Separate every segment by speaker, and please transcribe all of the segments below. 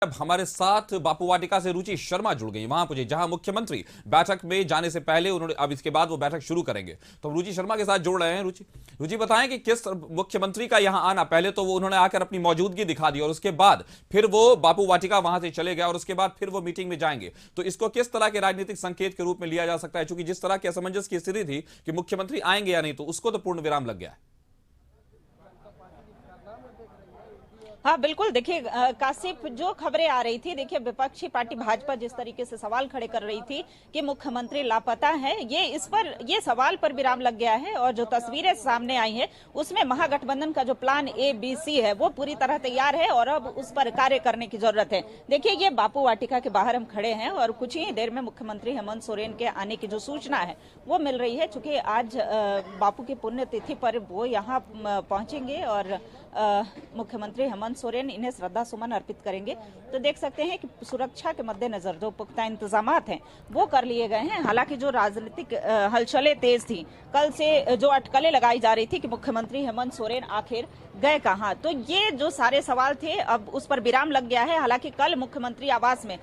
Speaker 1: अब हमारे साथ बापू वाटिका से रुचि शर्मा जुड़ गई वहां पहुंचे जहां मुख्यमंत्री बैठक में जाने से पहले उन्होंने अब इसके बाद वो बैठक शुरू करेंगे। तो हम रुचि शर्मा के साथ जुड़ रहे हैं। रुचि बताएं कि किस मुख्यमंत्री का यहां आना, पहले तो वो उन्होंने आकर अपनी मौजूदगी दिखा दी और उसके बाद फिर वो बापू वाटिका वहां से चले गए और उसके बाद फिर वो मीटिंग में जाएंगे। तो इसको किस तरह के राजनीतिक संकेत के रूप में लिया जा सकता है, क्योंकि जिस तरह की असमंजस की स्थिति थी कि मुख्यमंत्री आएंगे या नहीं, तो उसको तो पूर्ण विराम लग गया है।
Speaker 2: हाँ बिल्कुल, देखिए काशिफ, जो खबरें आ रही थी, देखिए विपक्षी पार्टी भाजपा जिस तरीके से सवाल खड़े कर रही थी कि मुख्यमंत्री लापता है, ये सवाल पर विराम लग गया है। और जो तस्वीरें सामने आई हैं उसमें महागठबंधन का जो प्लान ABC है वो पूरी तरह तैयार है और अब उस पर कार्य करने की जरूरत है। देखिए ये बापू वाटिका के बाहर हम खड़े हैं और कुछ ही देर में मुख्यमंत्री हेमंत सोरेन के आने की जो सूचना है वो मिल रही है। चूंकि आज बापू की पुण्यतिथि पर वो यहाँ पहुंचेंगे और मुख्यमंत्री हेमंत सोरेन इन्हें श्रद्धा सुमन अर्पित करेंगे। तो देख सकते हैं कि सुरक्षा के मद्देनजर जो पुख्ता इंतजामात हैं वो कर लिए गए हैं। हालांकि जो राजनीतिक हलचलें तेज थी, कल से जो अटकलें लगाई जा रही थी कि मुख्यमंत्री हेमंत सोरेन आखिर गए कहां, तो ये जो सारे सवाल थे अब उस पर विराम लग गया है। हालांकि कल मुख्यमंत्री आवास में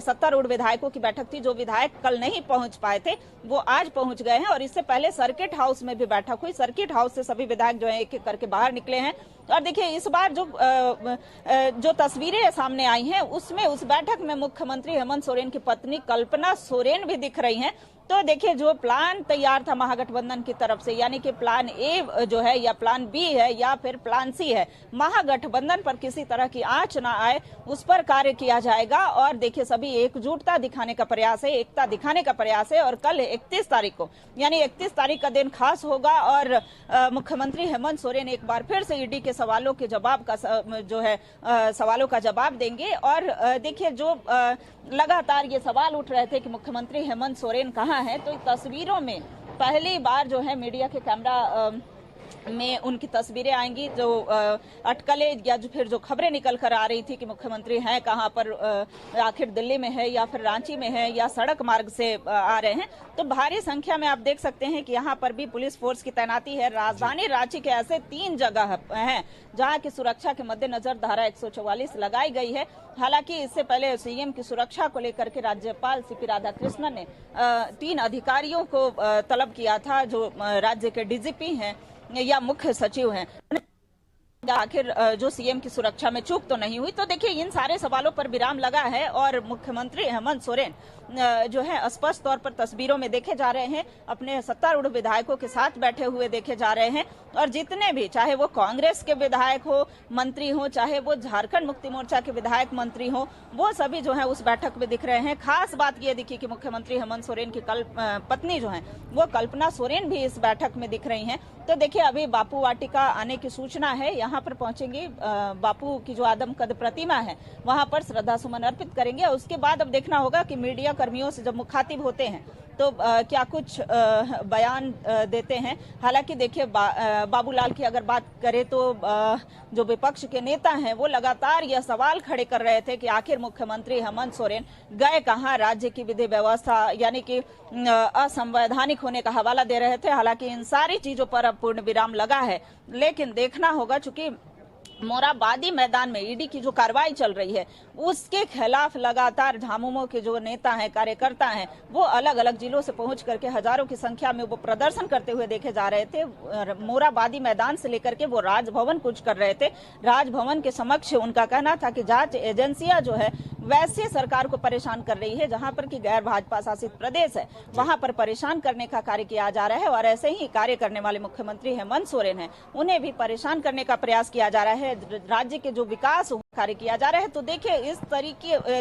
Speaker 2: सत्तारूढ़ विधायकों की बैठक थी। जो विधायक कल नहीं पहुंच पाए थे वो आज पहुंच गए हैं और इससे पहले सर्किट हाउस में भी बैठक हुई। सर्किट हाउस से सभी विधायक जो है एक एक करके बाहर निकले हैं। और देखिए इस बार जो तस्वीरें सामने आई हैं उसमें उस बैठक में मुख्यमंत्री हेमंत सोरेन की पत्नी कल्पना सोरेन भी दिख रही हैं। तो देखिए जो प्लान तैयार था महागठबंधन की तरफ से, यानी कि प्लान ए जो है या प्लान बी है या फिर प्लान सी है, महागठबंधन पर किसी तरह की आंच ना आए उस पर कार्य किया जाएगा। और देखिए सभी एकजुटता दिखाने का प्रयास है, एकता दिखाने का प्रयास है। और कल 31 तारीख को, यानी 31 तारीख का दिन खास होगा और मुख्यमंत्री हेमंत सोरेन एक बार फिर से ईडी के सवालों के जवाब का सवालों का जवाब देंगे। और देखिए जो लगातार ये सवाल उठ रहे थे कि मुख्यमंत्री हेमंत सोरेन कहाँ है, तो तस्वीरों में पहली बार जो है मीडिया के कैमरा में उनकी तस्वीरें आएंगी। जो अटकलें या जो फिर जो खबरें निकल कर आ रही थी कि मुख्यमंत्री हैं कहाँ पर, आखिर दिल्ली में है या फिर रांची में है या सड़क मार्ग से आ रहे हैं, तो भारी संख्या में आप देख सकते हैं कि यहाँ पर भी पुलिस फोर्स की तैनाती है। राजधानी रांची के ऐसे 3 जगह हैं जहाँ की सुरक्षा के मद्देनजर धारा 144 लगाई गई है। हालांकि इससे पहले सीएम की सुरक्षा को लेकर के राज्यपाल CP राधाकृष्णन ने 3 अधिकारियों को तलब किया था जो राज्य के DGP हैं या मुख्य सचिव हैं। आखिर जो सीएम की सुरक्षा में चूक तो नहीं हुई। तो देखिए इन सारे सवालों पर विराम लगा है और मुख्यमंत्री हेमंत सोरेन जो है स्पष्ट तौर पर तस्वीरों में देखे जा रहे हैं, अपने सत्तारूढ़ विधायकों के साथ बैठे हुए देखे जा रहे हैं। और जितने भी, चाहे वो कांग्रेस के विधायक हो, मंत्री हो, चाहे वो झारखंड मुक्ति मोर्चा के विधायक मंत्री हो, वो सभी जो है उस बैठक में दिख रहे हैं। खास बात ये दिखी कि मुख्यमंत्री हेमंत सोरेन की पत्नी जो है वो कल्पना सोरेन भी इस बैठक में दिख रही हैं। तो देखिए अभी बापू वाटिका आने की सूचना है, यहाँ पर पहुंचेंगे, बापू की जो आदमकद प्रतिमा है वहां पर श्रद्धा सुमन अर्पित करेंगे। उसके बाद अब देखना होगा कि मीडिया कर्मियों से जब मुखातिब होते हैं तो क्या कुछ बयान देते हैं। हालांकि देखिए बाबूलाल की अगर बात करें तो जो विपक्ष के नेता हैं वो लगातार यह सवाल खड़े कर रहे थे कि आखिर मुख्यमंत्री हेमंत सोरेन गए कहां, राज्य की विधि व्यवस्था यानी कि असंवैधानिक होने का हवाला दे रहे थे। हालांकि इन सारी चीजों पर अब पूर्ण विराम लगा है, लेकिन देखना होगा चूंकि मोरहाबादी मैदान में ईडी की जो कार्रवाई चल रही है उसके खिलाफ लगातार झामुमो के जो नेता हैं, कार्यकर्ता हैं, वो अलग अलग जिलों से पहुंच करके हजारों की संख्या में वो प्रदर्शन करते हुए देखे जा रहे थे। मोरहाबादी मैदान से लेकर के वो राजभवन कुछ कर रहे थे। राजभवन के समक्ष उनका कहना था कि जांच एजेंसियां जो है वैसे सरकार को परेशान कर रही है, जहां पर कि गैर भाजपा शासित प्रदेश है वहां पर परेशान करने का कार्य किया जा रहा है। और ऐसे ही कार्य करने वाले मुख्यमंत्री हेमंत सोरेन हैं, उन्हें भी परेशान करने का प्रयास किया जा रहा है, राज्य के जो विकास कार्य किया जा रहा है। तो देखिए इस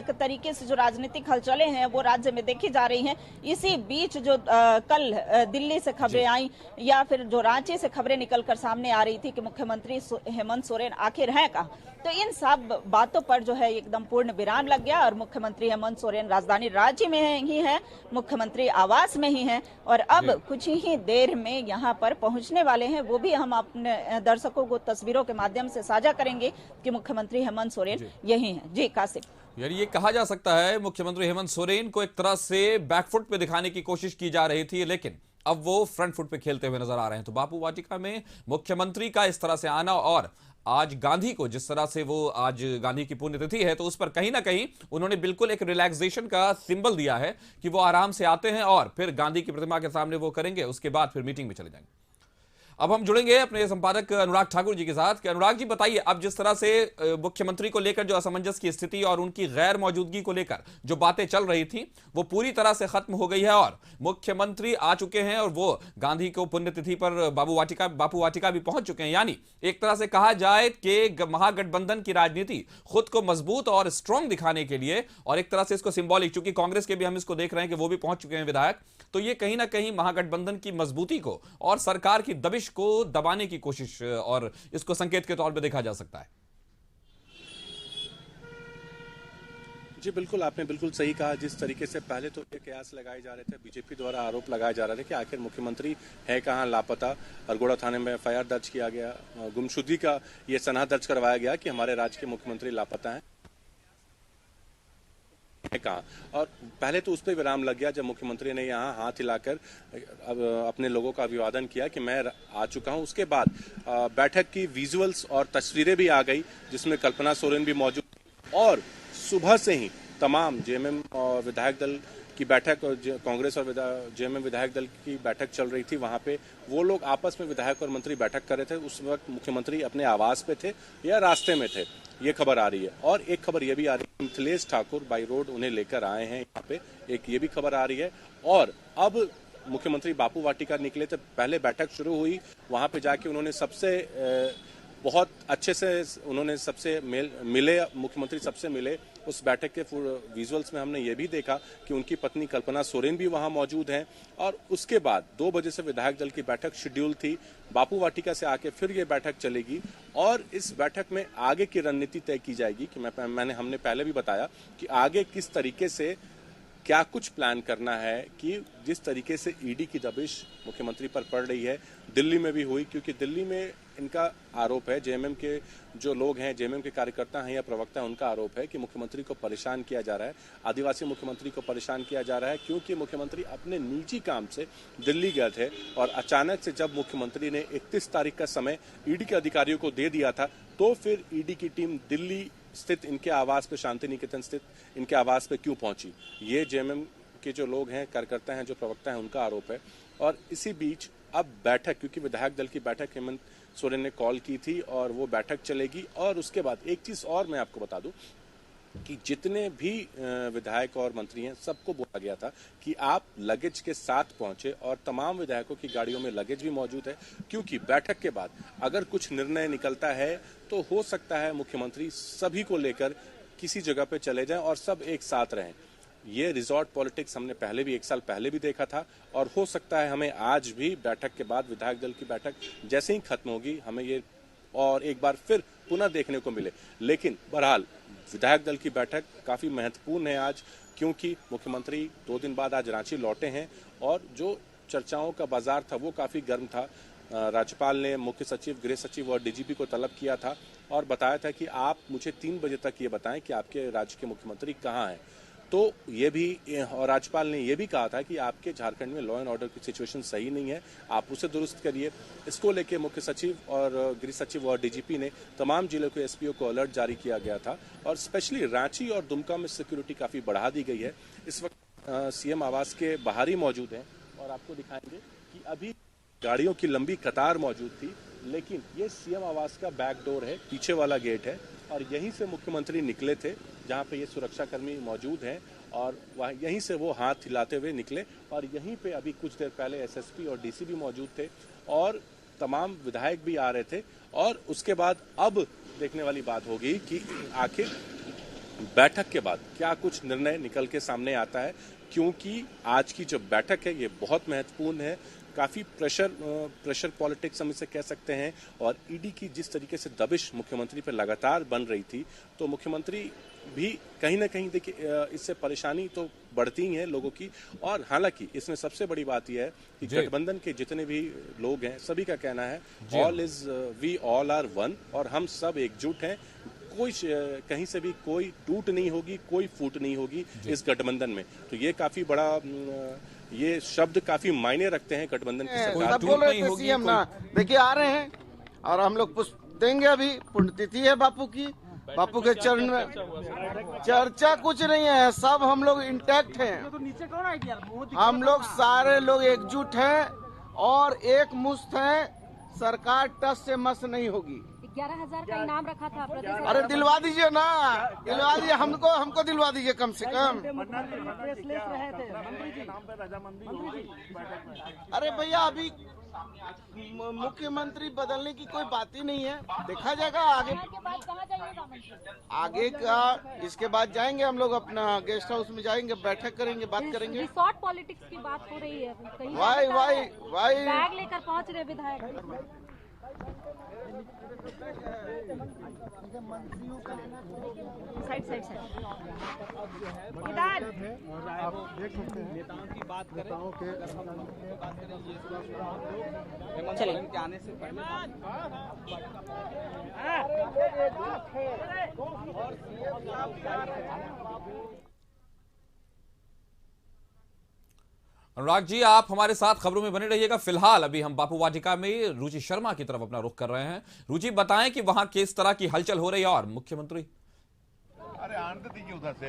Speaker 2: तरीके से जो राजनीतिक हलचलें हैं वो राज्य में देखी जा रही हैं। इसी बीच जो कल दिल्ली से खबरें आई या फिर जो रांची से खबरें निकलकर सामने आ रही थी कि मुख्यमंत्री हेमंत सोरेन आखिर हैं कहाँ, तो इन सब बातों पर जो है एकदम पूर्ण विराम लग गया और मुख्यमंत्री हेमंत सोरेन राजधानी रांची में ही है, मुख्यमंत्री आवास में ही हैं और अब कुछ ही देर में यहाँ पर पहुंचने वाले हैं। वो भी हम अपने दर्शकों को तस्वीरों के माध्यम से साझा करेंगे कि मुख्यमंत्री हेमंत सोरेन यही हैं। जी कासिफ,
Speaker 1: यानी ये कहा जा सकता है मुख्यमंत्री हेमंत सोरेन को एक तरह से बैकफुट पे दिखाने की कोशिश की जा रही थी, लेकिन अब वो फ्रंट फुट पे खेलते हुए नजर आ रहे हैं। तो बापू वाटिका में मुख्यमंत्री का इस तरह से आना और आज गांधी को, जिस तरह से वो आज गांधी की पुण्यतिथि है, तो उस पर कहीं ना कहीं उन्होंने बिल्कुल एक रिलैक्सेशन का सिंबल दिया है कि वो आराम से आते हैं और फिर गांधी की प्रतिमा के सामने वो करेंगे, उसके बाद फिर मीटिंग में चले जाएंगे। अब हम जुड़ेंगे अपने संपादक अनुराग ठाकुर जी के साथ कि अनुराग जी बताइए, अब जिस तरह से मुख्यमंत्री को लेकर जो असमंजस की स्थिति और उनकी गैर मौजूदगी को लेकर जो बातें चल रही थी वो पूरी तरह से खत्म हो गई है और मुख्यमंत्री आ चुके हैं और वो गांधी को पुण्यतिथि पर बापू वाटिका भी पहुंच चुके हैं। यानी एक तरह से कहा जाए कि महागठबंधन की राजनीति खुद को मजबूत और स्ट्रांग दिखाने के लिए, और एक तरह से इसको सिंबॉलिक, चूंकि कांग्रेस के भी हम इसको देख रहे हैं कि वो भी पहुंच चुके हैं विधायक, तो ये कहीं ना कहीं महागठबंधन की मजबूती को और सरकार की दबिश को दबाने की कोशिश और इसको संकेत के तौर पे देखा जा सकता है।
Speaker 3: जी बिल्कुल, आपने बिल्कुल सही कहा। जिस तरीके से पहले तो ये कयास लगाए जा रहे थे, बीजेपी द्वारा आरोप लगाए जा रहे थे कि आखिर मुख्यमंत्री है कहाँ, लापता। अरगोड़ा थाने में एफआईआर दर्ज किया गया, गुमशुदगी का ये सनहा दर्ज करवाया गया कि हमारे राज्य के मुख्यमंत्री लापता हैं कहा। और पहले तो उस पर विराम लग गया जब मुख्यमंत्री ने यहाँ हाथ हिलाकर अपने लोगों का अभिवादन किया कि मैं आ चुका हूँ। उसके बाद बैठक की विजुअल्स और तस्वीरें भी आ गई जिसमें कल्पना सोरेन भी मौजूद थी और सुबह से ही तमाम जेएमएम और विधायक दल की बैठक और कांग्रेस और जेएमएम विधायक दल की बैठक चल रही थी। वहां पे वो लोग आपस में विधायक और मंत्री बैठक कर रहे थे। उस वक्त मुख्यमंत्री अपने आवास पे थे या रास्ते में थे, ये खबर आ रही है। और एक खबर ये भी आ रही है, मिथिलेश ठाकुर बाई रोड उन्हें लेकर आए हैं यहाँ पे, एक ये भी खबर आ रही है। और अब मुख्यमंत्री बापू वाटिका निकले थे, पहले बैठक शुरू हुई, वहां पे जाके उन्होंने बहुत अच्छे से उन्होंने सबसे मिले, मुख्यमंत्री सबसे मिले। उस बैठक के विजुअल्स में हमने ये भी देखा कि उनकी पत्नी कल्पना सोरेन भी वहां मौजूद हैं। और उसके बाद 2 बजे से विधायक दल की बैठक शेड्यूल थी। बापू वाटिका से आके फिर ये बैठक चलेगी और इस बैठक में आगे की रणनीति तय की जाएगी कि हमने पहले भी बताया कि आगे किस तरीके से क्या कुछ प्लान करना है कि जिस तरीके से ईडी की दबिश मुख्यमंत्री पर पड़ रही है, दिल्ली में भी हुई, क्योंकि दिल्ली में इनका आरोप है, जेएमएम के जो लोग हैं, जेएमएम के कार्यकर्ता हैं या प्रवक्ता हैं, उनका आरोप है कि मुख्यमंत्री को परेशान किया जा रहा है, आदिवासी मुख्यमंत्री को परेशान किया जा रहा है, क्योंकि मुख्यमंत्री अपने निजी काम से दिल्ली गए थे और अचानक से जब मुख्यमंत्री ने 31 तारीख का समय ईडी के अधिकारियों को दे दिया था, तो फिर ईडी की टीम दिल्ली स्थित इनके आवास पे, शांति निकेतन स्थित इनके आवास पे क्यों पहुंची, ये जेएमएम के जो लोग हैं, कार्यकर्ता हैं, जो प्रवक्ता हैं, उनका आरोप है। और इसी बीच अब बैठक, क्योंकि विधायक दल की बैठक हेमंत सोरेन ने कॉल की थी और वो बैठक चलेगी। और उसके बाद एक चीज और मैं आपको बता दूं कि जितने भी विधायक और मंत्री हैं, सबको बोला गया था कि आप लगेज के साथ पहुंचे और तमाम विधायकों की गाड़ियों में लगेज भी मौजूद है, क्योंकि बैठक के बाद अगर कुछ निर्णय निकलता है तो हो सकता है मुख्यमंत्री सभी को लेकर किसी जगह पे चले जाएं और सब एक साथ रहें। ये रिजॉर्ट पॉलिटिक्स हमने पहले भी 1 साल पहले भी देखा था और हो सकता है हमें आज भी बैठक के बाद, विधायक दल की बैठक जैसे ही खत्म होगी, हमें ये और एक बार फिर पुनः देखने को मिले। लेकिन बहरहाल विधायक दल की बैठक काफी महत्वपूर्ण है आज, क्योंकि मुख्यमंत्री 2 दिन बाद आज रांची लौटे हैं और जो चर्चाओं का बाजार था वो काफी गर्म था। राज्यपाल ने मुख्य सचिव, गृह सचिव और डीजीपी को तलब किया था और बताया था कि आप मुझे 3 बजे तक ये बताएं कि आपके राज्य के मुख्यमंत्री कहाँ हैं। तो ये भी, और राज्यपाल ने ये भी कहा था कि आपके झारखंड में लॉ एंड ऑर्डर की सिचुएशन सही नहीं है, आप उसे दुरुस्त करिए। इसको लेके मुख्य सचिव और गृह सचिव और डीजीपी ने तमाम जिलों के एसपीओ को अलर्ट जारी किया गया था और स्पेशली रांची और दुमका में सिक्योरिटी काफी बढ़ा दी गई है। इस वक्त सीएम आवास के बाहर ही मौजूद हैं और आपको दिखाएंगे कि अभी गाड़ियों की लंबी कतार मौजूद थी, लेकिन ये सीएम आवास का बैक डोर है, पीछे वाला गेट है और यहीं से मुख्यमंत्री निकले थे, जहां पे ये सुरक्षाकर्मी मौजूद हैं और वहाँ यहीं से वो हाथ हिलाते हुए निकले। और यहीं पे अभी कुछ देर पहले एसएसपी और डीसी भी मौजूद थे और तमाम विधायक भी आ रहे थे। और उसके बाद अब देखने वाली बात होगी कि आखिर बैठक के बाद क्या कुछ निर्णय निकल के सामने आता है, क्योंकि आज की जो बैठक है ये बहुत महत्वपूर्ण है। काफी प्रेशर पॉलिटिक्स हम इसे कह सकते हैं और ईडी की जिस तरीके से दबिश मुख्यमंत्री पर लगातार बन रही थी, तो मुख्यमंत्री भी कहीं ना कहीं, देखिए, इससे परेशानी तो बढ़ती ही है लोगों की। और हालांकि इसमें सबसे बड़ी बात यह है कि गठबंधन के जितने भी लोग हैं, सभी का कहना है वी ऑल आर वन, और हम सब एकजुट हैं। कोई कहीं से भी कोई टूट नहीं होगी, कोई फूट नहीं होगी इस गठबंधन में। तो ये काफी बड़ा, ये शब्द काफी मायने रखते हैं गठबंधन की सरकार।
Speaker 4: बोल रहे थे सीएम ना, देखिए आ रहे हैं और हम लोग देंगे। अभी पुण्यतिथि है बापू की, बापू के चरण में चर्चा कुछ नहीं है, सब हम लोग इंटैक्ट हैं। हम लोग सारे लोग एकजुट हैं और एक मुश्त हैं। सरकार टस से मस नहीं होगी।
Speaker 5: 11,000 का इनाम रखा था प्रदेश।
Speaker 4: अरे दिलवा दीजिए ना, दिलवा दीजिए, हमको दिलवा दीजिए कम से कम। अरे भैया अभी मुख्यमंत्री बदलने की कोई बात ही नहीं है, देखा जाएगा आगे।
Speaker 5: कहाँ जाइएगा मंत्री?
Speaker 4: आगे का इसके बाद जाएंगे हम लोग अपना गेस्ट हाउस में जाएंगे, बैठक करेंगे, बात करेंगे।
Speaker 5: रिसोर्ट पॉलिटिक्स की बात हो रही है कहीं।
Speaker 4: वाई
Speaker 5: बैग लेकर पहुंच रहे विधायक।
Speaker 2: साइड इधर
Speaker 6: आप देख सकते हैं नेताओं की बात करें,
Speaker 2: चलिए
Speaker 6: के आने से पहले
Speaker 1: अनुराग जी, आप हमारे साथ खबरों में बने रहिएगा। फिलहाल अभी हम बापू वाटिका में रुचि शर्मा की तरफ अपना रुख कर रहे हैं। रुचि, बताएं कि वहां किस तरह की हलचल हो रही है और मुख्यमंत्री।
Speaker 7: अरे आनंद दीजिए उधर से।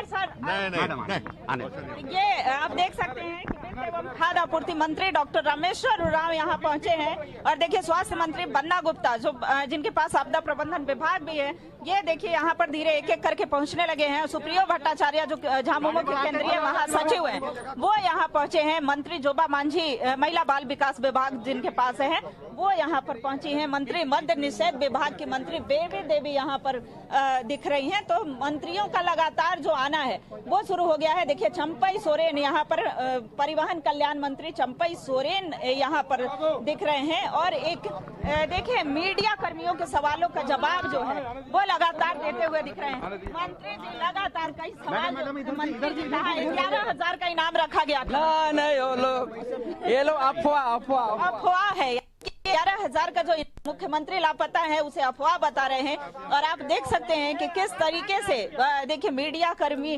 Speaker 2: सर
Speaker 7: नहीं।
Speaker 2: ये आप देख सकते हैं कि वित्त एवं खाद्य आपूर्ति मंत्री डॉक्टर रामेश्वर उरांव यहाँ पहुंचे हैं और देखिए स्वास्थ्य मंत्री बन्ना गुप्ता जो जिनके पास आपदा प्रबंधन विभाग भी है, ये देखिए यहाँ पर धीरे एक एक करके पहुंचने लगे हैं। सुप्रियो भट्टाचार्य जो झामुमो के केंद्रीय महासचिव हैं वो यहाँ पहुंचे हैं। मंत्री जोबा मांझी महिला बाल विकास विभाग जिनके पास है वो यहाँ पर पहुंची हैं। मंत्री मद्य निषेध विभाग की मंत्री बेबी देवी यहाँ पर दिख रही हैं। तो मंत्रियों का लगातार जो आना है वो शुरू हो गया है। देखिए चंपई सोरेन यहाँ पर परिवहन कल्याण मंत्री चंपई सोरेन यहाँ पर दिख रहे हैं और एक देखिए मीडिया कर्मियों के सवालों का जवाब जो है वो लगातार देते हुए दिख रहे हैं। मंत्री जी लगातार कई सवाल मंत्री जी कहा 11,000 का इनाम रखा गया था।
Speaker 6: नहीं ये लोग
Speaker 2: अफवाह है। 11,000 का जो मुख्यमंत्री लापता है उसे अफवाह बता रहे हैं और आप देख सकते हैं कि किस तरीके से देखिए मीडिया कर्मी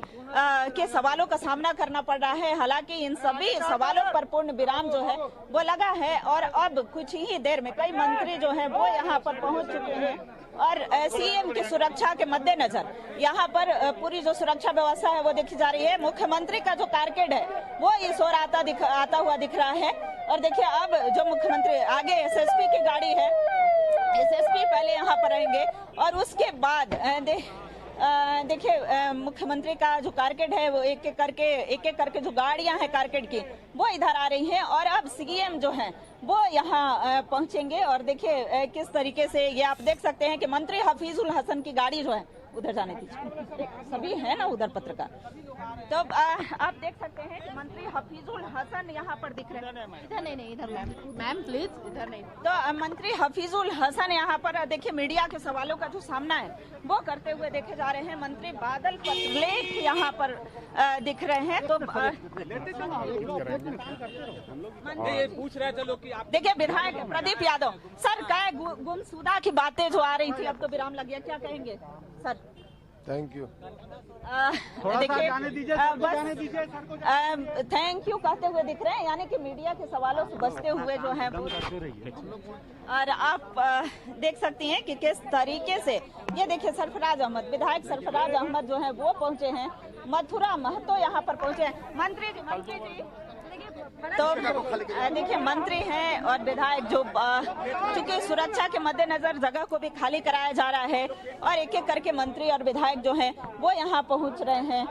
Speaker 2: के सवालों का सामना करना पड़ रहा है। हालांकि इन सभी सवालों पर पूर्ण विराम जो है वो लगा है और अब कुछ ही देर में कई मंत्री जो हैं वो यहाँ पर पहुंच चुके हैं और सीएम की सुरक्षा के मद्देनजर यहाँ पर पूरी जो सुरक्षा व्यवस्था है वो देखी जा रही है। मुख्यमंत्री का जो कारकेड है वो इस ओर आता हुआ दिख रहा है और देखिए अब जो मुख्यमंत्री आगे एसएसपी की गाड़ी है, एसएसपी पहले यहाँ पर रहेंगे और उसके बाद देखिए मुख्यमंत्री का जो कारकेड है वो एक एक करके जो गाड़ियां हैं कारकेड की वो इधर आ रही हैं और अब सीएम जो हैं वो यहाँ पहुंचेंगे और देखिए किस तरीके से ये आप देख सकते हैं कि मंत्री हफीजुल हसन की गाड़ी जो है उधर जाने दीजिए, सभी है ना उधर पत्रकार। तो आप देख सकते हैं कि मंत्री हफीजुल हसन यहाँ पर दिख रहे हैं।
Speaker 5: इधर नहीं इधर मैम प्लीज इधर नहीं।
Speaker 2: तो मंत्री हफीजुल हसन यहाँ पर देखिए मीडिया के सवालों का जो सामना है वो करते हुए देखे जा रहे हैं। मंत्री बादल पत्रलेख यहाँ पर दिख रहे हैं। तो
Speaker 6: पूछ रहे चलो कि आप
Speaker 2: देखिए विधायक प्रदीप यादव सर क्या गुमशुदा की बातें जो आ रही थी, अब तो विराम लग गया, क्या कहेंगे सर?
Speaker 4: Thank you.
Speaker 2: देखिए थैंक यू कहते हुए दिख रहे हैं, यानी कि मीडिया के सवालों से बचते हुए जो है वो। और आप देख सकती हैं कि किस तरीके से ये देखिए सरफराज अहमद, विधायक सरफराज अहमद जो है वो पहुंचे हैं। मथुरा महतो यहाँ पर पहुंचे हैं। मंत्री जी तो देखिए मंत्री हैं और विधायक जो चूंकि सुरक्षा के मद्देनजर जगह को भी खाली कराया जा रहा है और एक एक करके मंत्री और विधायक जो हैं वो यहाँ पहुंच रहे हैं।